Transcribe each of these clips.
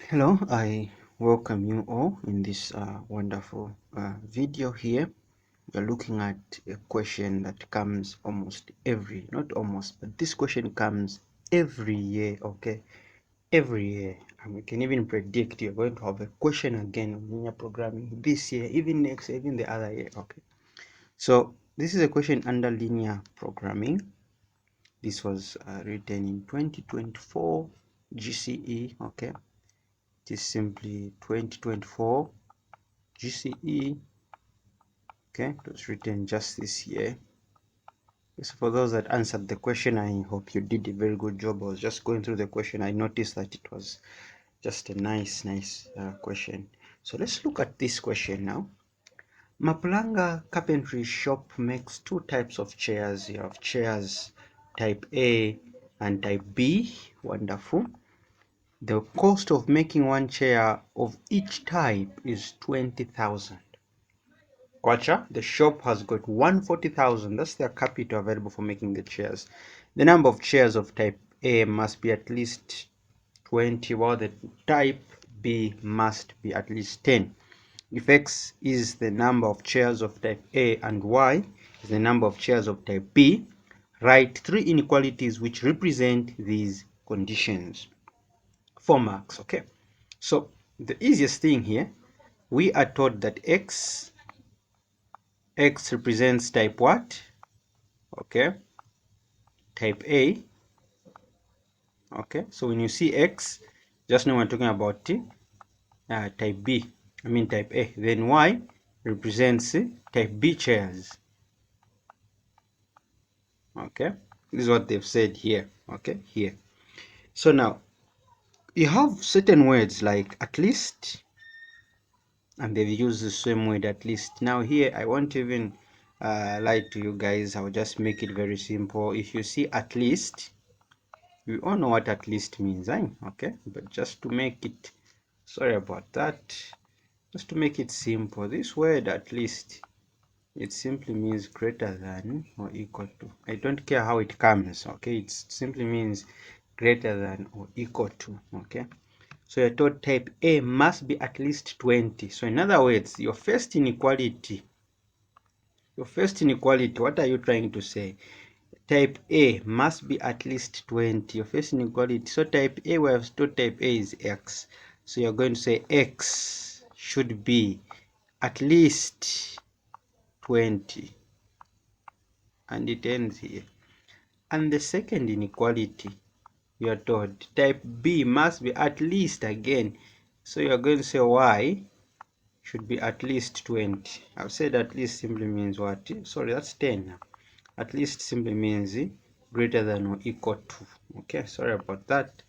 Hello, I welcome you all in this wonderful video here. We're looking at a question that comes not almost, but this question comes every year, okay? Every year. And we can even predict you're going to have a question again on linear programming this year, even next year, even the other year, okay? So this is a question under linear programming. This was written in 2024 GCE, okay? It is simply 2024 GCE. Okay, it was written just this year. So for those that answered the question, I hope you did a very good job. I was just going through the question. I noticed that it was just a nice question. So let's look at this question now. Mapulanga Carpentry Shop makes two types of chairs. You have chairs type A and type B. Wonderful. The cost of making one chair of each type is 20,000. Kwacha, the shop has got 140,000. That's their capital available for making the chairs. The number of chairs of type A must be at least 20, while the type B must be at least 10. If X is the number of chairs of type A and Y is the number of chairs of type B, write three inequalities which represent these conditions. 4 marks, okay? So the easiest thing here, we are told that X represents type what? Okay, type A. Okay, so when you see X, just know we're talking about type B, type A. Then Y represents type B chairs. Okay, this is what they've said here. Okay, here. So now you have certain words like at least, and they've used the same word at least. Now here I won't even lie to you guys. I'll just make it very simple. If you see at least, we all know what at least means, eh? Okay, but just to make it, sorry about that, just to make it simple, this word at least, it simply means greater than or equal to. I don't care how it comes, okay? It simply means greater than or equal to, okay? So you're told type A must be at least 20. So in other words, your first inequality, what are you trying to say? Type A must be at least 20. Your first inequality. So type A, we have told type A is X. So you're going to say X should be at least 20. And it ends here. And the second inequality, you are told type B must be at least again. So you're going to say Y should be at least 20. I've said at least simply means what? Sorry, that's 10 now. At least simply means greater than or equal to. Okay, sorry about that.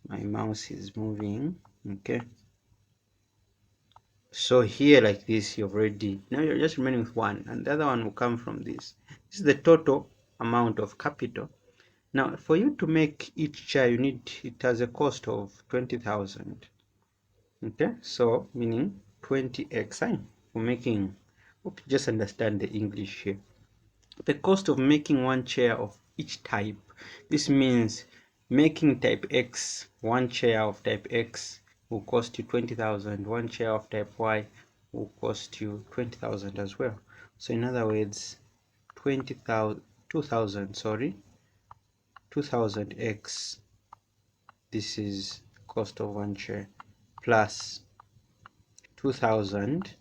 My mouse is moving. Okay. So here like this, you've already, now you're just remaining with one, and the other one will come from this. This is the total amount of capital. Now, for you to make each chair, it has a cost of 20,000. Okay, so meaning 20x for making, hope you just understand the English here. The cost of making one chair of each type. This means making type X, one chair of type X will cost you 20,000. One chair of type Y will cost you 20,000 as well. So in other words, 2,000x. This is cost of one chair plus 2,000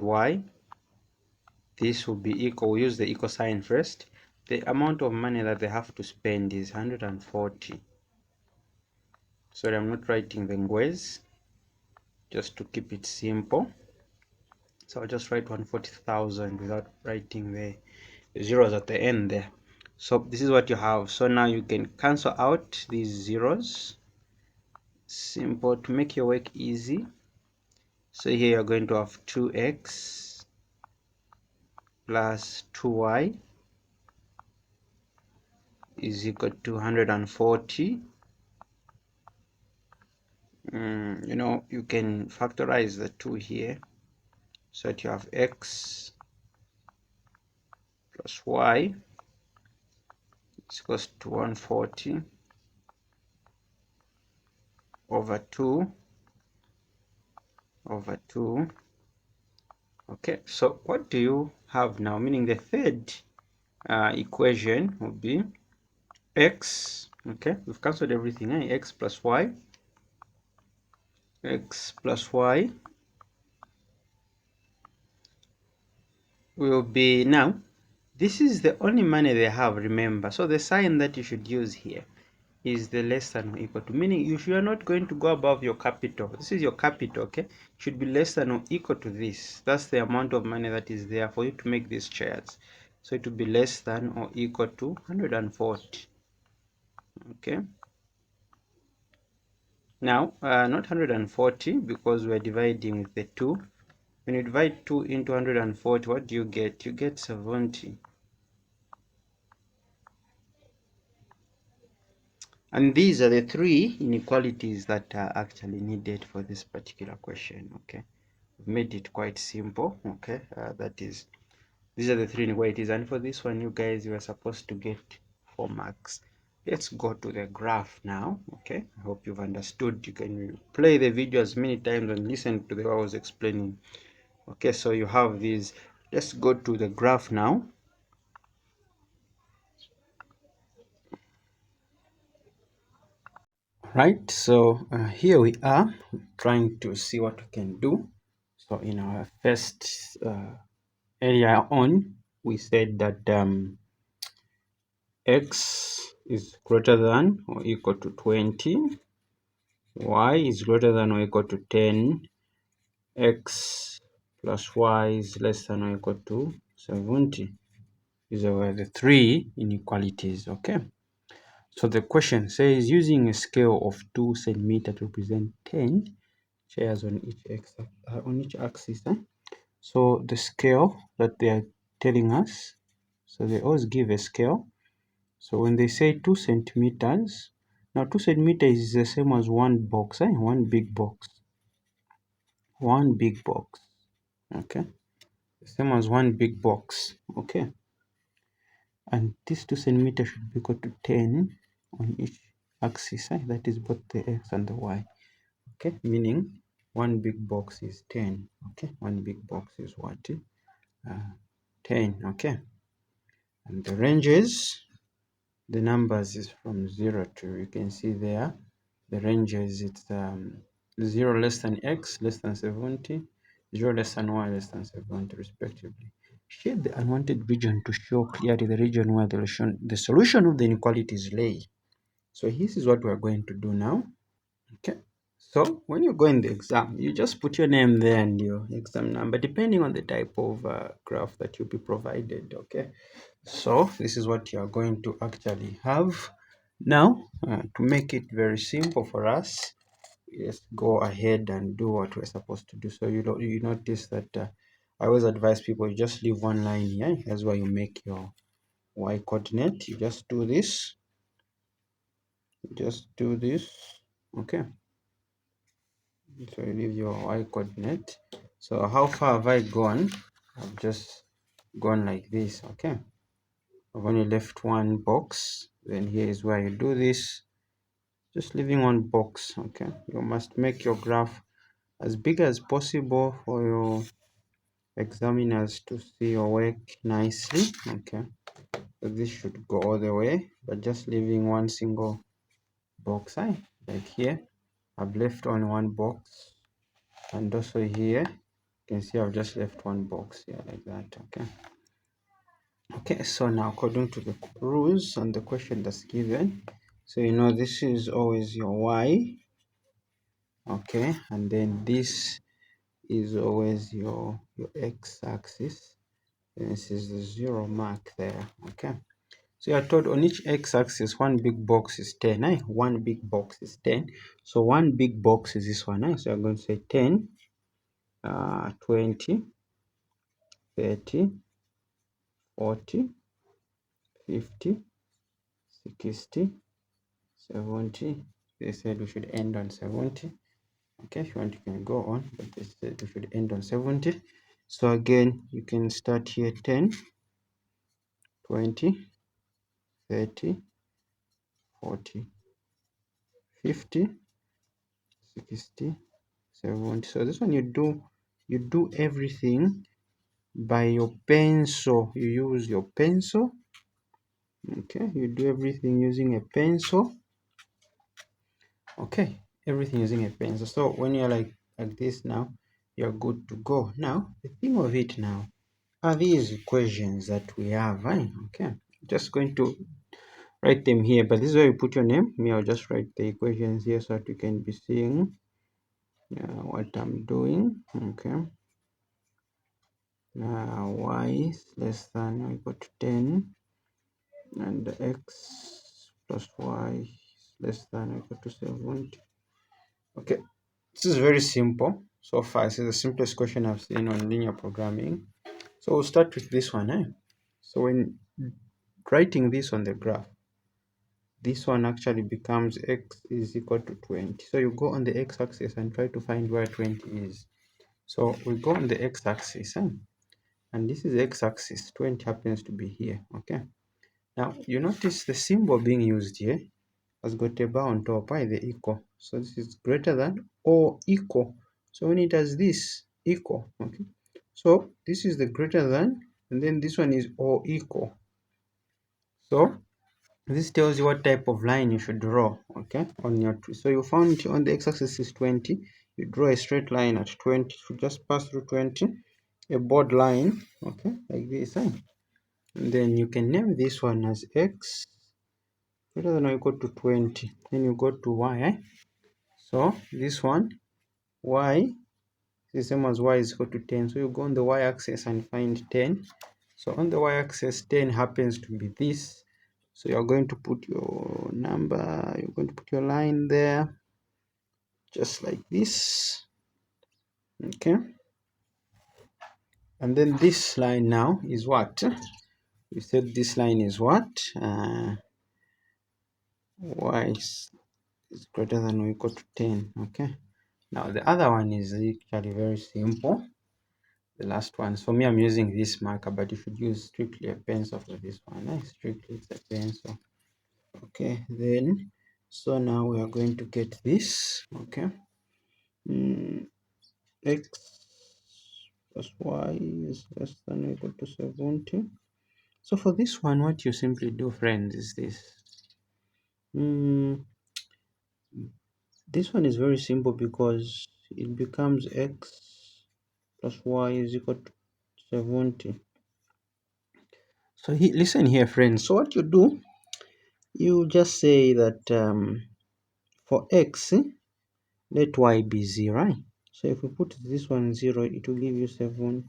y. This will be equal, we'll use the equal sign first. The amount of money that they have to spend is 140. Sorry, I'm not writing the ngwes, just to keep it simple. So I'll just write 140,000 without writing the zeros at the end there. So this is what you have. So now you can cancel out these zeros. Simple to make your work easy. So here you're going to have 2x plus 2y is equal to 140. You can factorize the 2 here, so that you have x plus y is equals to 140 over 2 over 2. Okay, so what do you have now? Meaning the third equation will be x. Okay, we've cancelled everything. X plus y. X plus y will be, now this is the only money they have, remember, so the sign that you should use here is the less than or equal to, meaning if you are not going to go above your capital, this is your capital, okay, should be less than or equal to this. That's the amount of money that is there for you to make these shares. So it will be less than or equal to 140. Okay, now not 140 because we're dividing with the 2. When you divide 2 into 140, what do you get? You get 70. And these are the three inequalities that are actually needed for this particular question. Okay, we've made it quite simple. Okay, that is, these are the three inequalities, and for this one, you guys were supposed to get 4 marks. Let's go to the graph now. Okay, I hope you've understood. You can play the video as many times and listen to the way I was explaining. Okay, so you have these. Let's go to the graph now. Right, so here we are trying to see what we can do. So in our first area on, we said that x is greater than or equal to 20, y is greater than or equal to 10, x plus y is less than or equal to 70. These are the three inequalities. Okay, so the question says, using a scale of 2 centimeters to represent 10 shares on each axis. So the scale that they are telling us, so they always give a scale. So when they say 2 centimeters, now 2 centimeters is the same as one box, one big box. One big box. Okay, the same as one big box. Okay, and this 2 centimeters should be equal to 10 on each axis. That is both the x and the y. Okay, meaning one big box is 10. Okay, one big box is what? 10. Okay, and the ranges, the numbers is from 0 to, you can see there, the ranges, it's 0 less than x less than 70, 0 less than y less than 70 respectively. Shade the unwanted region to show clearly the region where the solution of the inequalities lay. So this is what we're going to do now. Okay, so when you go in the exam, you just put your name there and your exam number, depending on the type of graph that you'll be provided. Okay, so this is what you are going to actually have. Now, to make it very simple for us, let's go ahead and do what we're supposed to do. So you notice that I always advise people, you just leave one line here. That's why you make your y coordinate. You just do this. Just do this. Okay, so you leave your y coordinate. So how far have I gone? I've just gone like this. Okay, I've only left one box. Then here is where you do this, just leaving one box. Okay, you must make your graph as big as possible for your examiners to see your work nicely. Okay, so this should go all the way, but just leaving one single box. Like here I've left only one box, and also here you can see I've just left one box here like that. Okay, so now according to the rules and the question that's given, so you know this is always your y. Okay, and then this is always your x-axis. This is the 0 mark there. Okay, so you are told on each x-axis one big box is 10. One big box is 10, so one big box is this one. So I'm going to say 10, 20, 30, 40, 50, 60, 70. They said we should end on 70. Okay, if you want you can go on, but they said we should end on 70. So again, you can start here 10, 20, 30, 40, 50, 60, 70. So this one you do everything by your pencil. You use your pencil. Okay, you do everything using a pencil. Okay, everything using a pencil. So when you're like this now, you're good to go. Now the thing of it now are these equations that we have, right? Okay, just going to write them here, but this is where you put your name. Me, I'll just write the equations here so that you can be seeing what I'm doing. Okay, y is less than or equal to 10, and x plus y is less than or equal to 70. Okay, this is very simple so far. This is the simplest question I've seen on linear programming. So we'll start with this one. So when writing this on the graph, this one actually becomes x is equal to 20. So you go on the x-axis and try to find where 20 is. So we go on the x-axis, and this is x-axis. 20 happens to be here. Okay. Now you notice the symbol being used here has got a bar on top, the equal. So this is greater than or equal. So when it has this equal, okay. So this is the greater than, and then this one is or equal. So this tells you what type of line you should draw, okay, on your tree. So you found on the x-axis is 20. You draw a straight line at 20. You just pass through 20, a board line, okay, like this. And then you can name this one as x greater than or equal to 20. Then you go to y. So this one, y is the same as y is equal to 10. So you go on the y-axis and find 10. So on the y-axis, 10 happens to be this. So you're going to put your number, you're going to put your line there, just like this. Okay. And then this line now is what? We said this line is what? Y is greater than or equal to 10. Okay. Now the other one is actually very simple. The last one. So me, I'm using this marker, but you should use strictly a pencil for this one. Strictly it's a pencil. Okay, then so now we are going to get this. Okay, x plus y is less than or equal to 70. So for this one, what you simply do, friends, is this. This one is very simple because it becomes x plus y is equal to 70. So listen here, friends. So what you do, you just say that for x, let y be 0. So if we put this one 0, it will give you 70.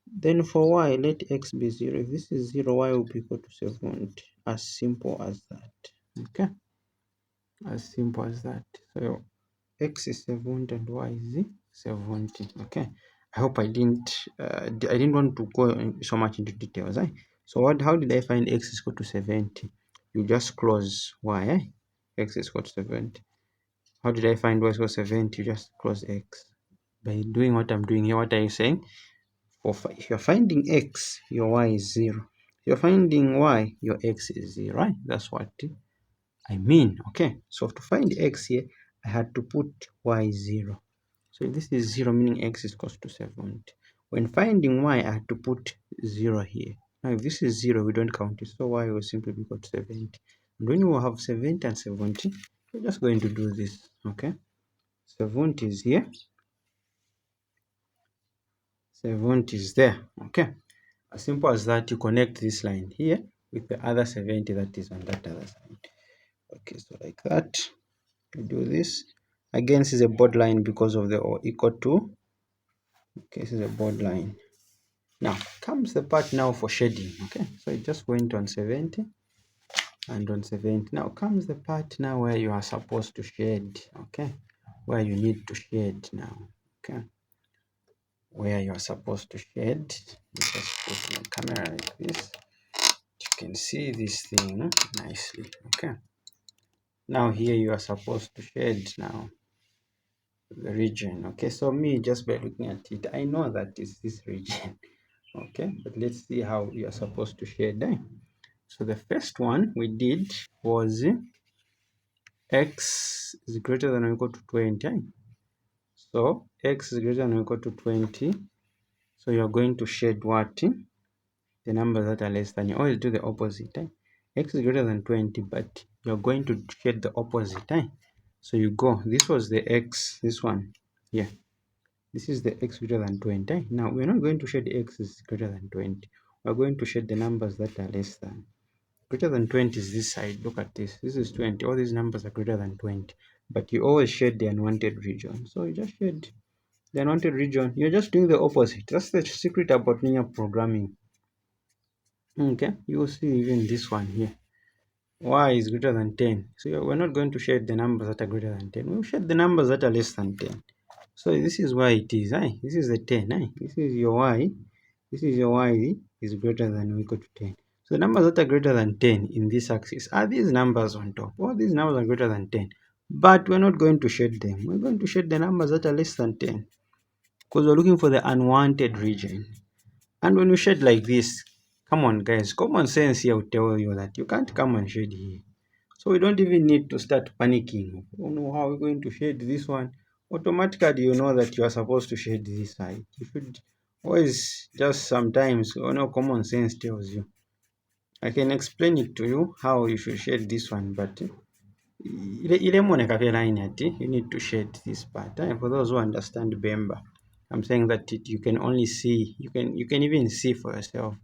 Then for y, let x be 0. If this is 0, y will be equal to 70. As simple as that. Okay? As simple as that. So x is 70 and y is 70. Okay? I hope I didn't want to go so much into details. So how did I find x is equal to 70? You just close y. X is equal to 70. How did I find y is equal to 70? You just close x. By doing what I'm doing here, what are you saying? If you're finding x, your y is 0. If you're finding y, your x is 0, right? That's what I mean. Okay, so to find x here, I had to put y 0. So if this is 0, meaning x is equal to 70. When finding y, I had to put 0 here. Now if this is 0, we don't count it, so y will simply be equal to 70. And when you have 70 and 70, we're just going to do this. Okay, 70 is here, 70 is there. Okay, as simple as that. You connect this line here with the other 70 that is on that other side. Okay, so like that, you do this. Again, this is a board line because of the or equal to. Okay, this is a board line. Now comes the part now for shading. Okay, so it just went on 70 and on 70. Now comes the part now where you are supposed to shade. Okay, where you need to shade now. Okay, where you are supposed to shade. You just put my camera like this. You can see this thing nicely. Okay, now here you are supposed to shade now the region. Okay, so me, just by looking at it, I know that it's this region. Okay, but let's see how you are supposed to shade. So the first one we did was x is greater than or equal to 20. So x is greater than or equal to 20. So you're going to shade what? The numbers that are less than. You always do the opposite. X is greater than 20, but you're going to shade the opposite. So you go, this was the x, this one here. This is the x greater than 20. Now we're not going to shade x is greater than 20. We're going to shade the numbers that are less than. Greater than 20 is this side. Look at this. This is 20. All these numbers are greater than 20. But you always shade the unwanted region. So you just shade the unwanted region. You're just doing the opposite. That's the secret about linear programming. Okay, you will see even this one here. Y is greater than 10. So we're not going to shade the numbers that are greater than 10. We'll shade the numbers that are less than 10. So this is why it is. This is the 10. This is your Y. This is your Y is greater than or equal to 10. So the numbers that are greater than 10 in this axis are these numbers on top. All these numbers are greater than 10. But we're not going to shade them. We're going to shade the numbers that are less than 10. Because we're looking for the unwanted region. And when you shade like this, come on guys, common sense here will tell you that you can't come and shade here. So we don't even need to start panicking. Oh no, how are we going to shade this one? Automatically you know that you are supposed to shade this side. You should always just sometimes, common sense tells you. I can explain it to you how you should shade this one, but you need to shade this part. For those who understand Bemba, I'm saying that you can only see, you can even see for yourself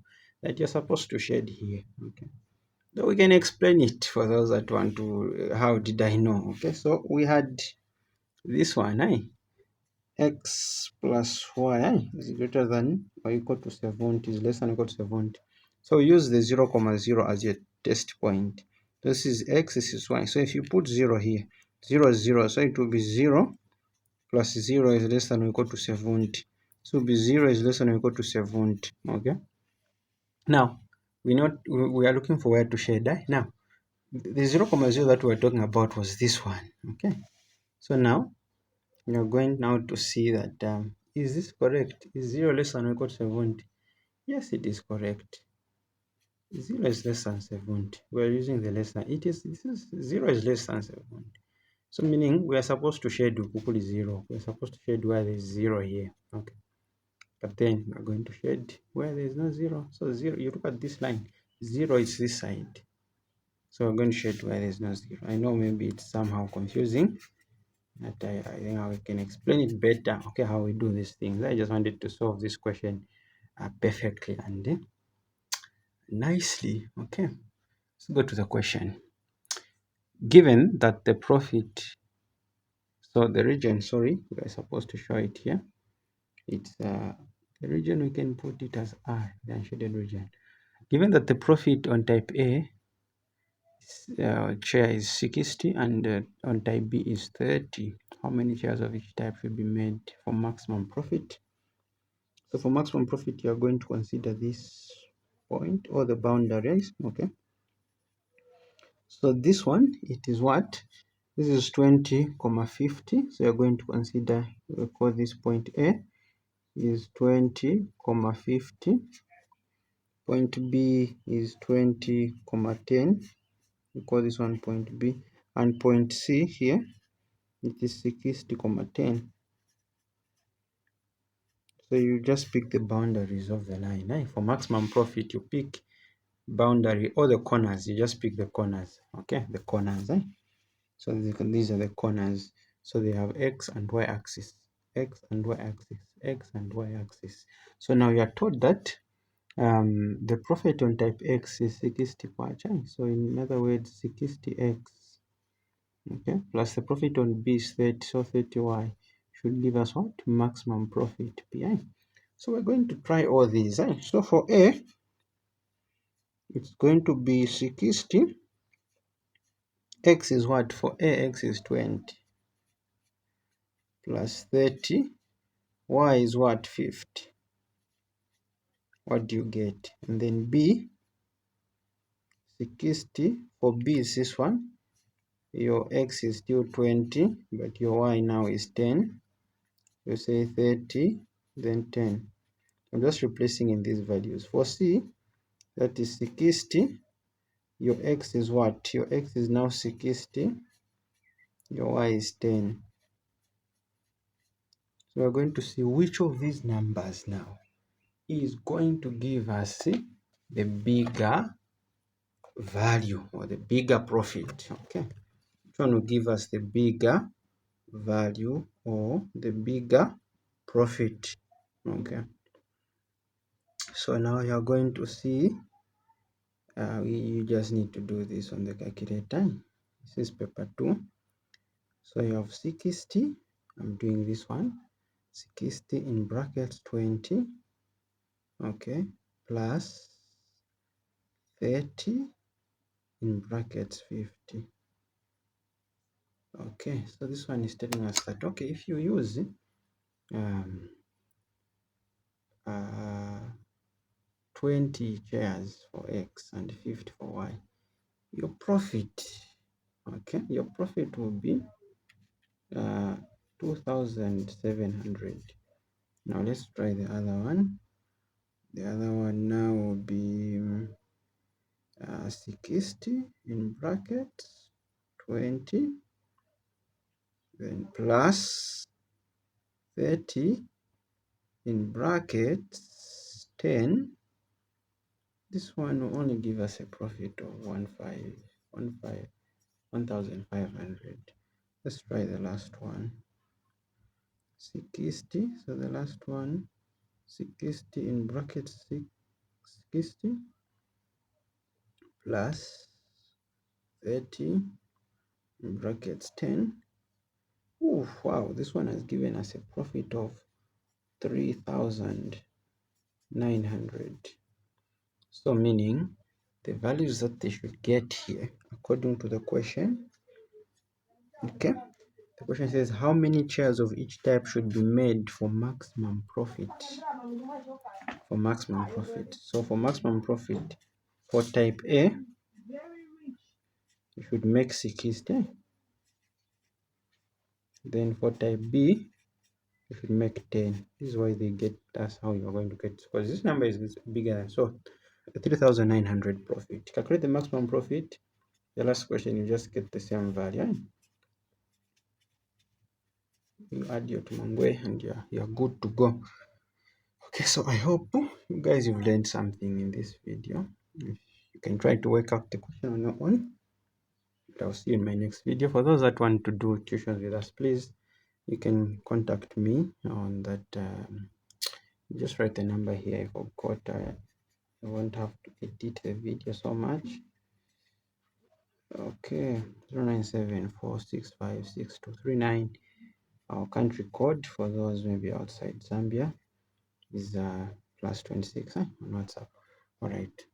that you're supposed to shade here. Okay, so we can explain it for those that want to. How did I know? Okay, so we had this one, x plus y is greater than or equal to 70, is less than or equal to 70. So we use the 0, 0 as your test point. This is x, this is y. So if you put 0 here, 0 is 0, so it will be 0 plus 0 is less than or equal to 70. So it will be 0 is less than or equal to 70. Okay. Now we are looking for where to shade. Now the 0, 0 that we were talking about was this one. Okay. So now you're going now to see that is this correct? Is 0 less than or equal to 70? Yes, it is correct. 0 is less than 70. We're using the less than. This is 0 is less than 70. So meaning we are supposed to shade Ukukuli 0. We're supposed to shade where there is 0 here. Okay. But then we're going to shade where there is no 0. So 0, you look at this line. 0 is this side. So we're going to shade where there is no 0. I know maybe it's somehow confusing. But I think I can explain it better. Okay, how we do these things. I just wanted to solve this question perfectly and nicely. Okay, let's go to the question. Given that the profit, so the region, sorry, we're supposed to show it here. It's the region, we can put it as R, the unshaded region. Given that the profit on type A share is 60 and on type B is 30, how many shares of each type will be made for maximum profit? So for maximum profit, you are going to consider this point or the boundaries. Okay. So this one, it is what? This is 20,50. So you're going to consider, we call this point A is 20,50. Point B is 20,10. We call this one point B. And point C here, it is 60,10. So you just pick the boundaries of the line. For maximum profit, you pick boundary or the corners. You just pick the corners. Okay, the corners. So these are the corners. So they have x and y axis, x and y axis, x and y axis. So now you are told that the profit on type X is 60 kwacha. So in other words, 60x. Okay, plus the profit on B is 30, so 30y should give us what? Maximum profit PI. So we're going to try all these. So for A, it's going to be 60. X is what? For A, X is 20 plus 30. Y is what? 50. What do you get? And then B, 60. For B is this one. Your X is still 20, but your Y now is 10. You say 30, then 10. I'm just replacing in these values. For C, that is 60. Your X is what? Your X is now 60. your y is 10. So we're going to see which of these numbers now is going to give us the bigger value or the bigger profit. Okay, which one will give us the bigger value or the bigger profit? Okay, so now you're going to see you just need to do this on the calculator. This is paper 2. So you have 60. I'm doing this one. 60 in brackets 20. Okay, plus 30 in brackets 50. Okay, so this one is telling us that, okay, if you use 20 chairs for X and 50 for Y, your profit, okay, your profit will be 2,700. Now let's try the other one. The other one now will be 60 in brackets 20, then plus 30 in brackets 10. This one will only give us a profit of 1,500. Let's try the last one. 60. So the last one, 60 in brackets 60 plus 30 in brackets 10. Oh wow, this one has given us a profit of 3,900. So meaning the values that they should get here according to the question. Okay, the question says how many chairs of each type should be made for maximum profit. For maximum profit. So for maximum profit, for type A, you should make 60. Then for type B, you should make 10. This is why they get, that's how you're going to get, because this number is bigger than, so 3,900 profit. Calculate the maximum profit. The last question, you just get the same value. You add your tumangwe and you're good to go. Okay, so I hope you guys have learned something in this video. If you can try to work out the question on your own. I'll see you in my next video. For those that want to do tuitions with us, please, you can contact me on that. Just write the number here. I forgot. I won't have to edit the video so much. Okay, 0974656239. Our country code for those maybe outside Zambia is +26 on WhatsApp. All right.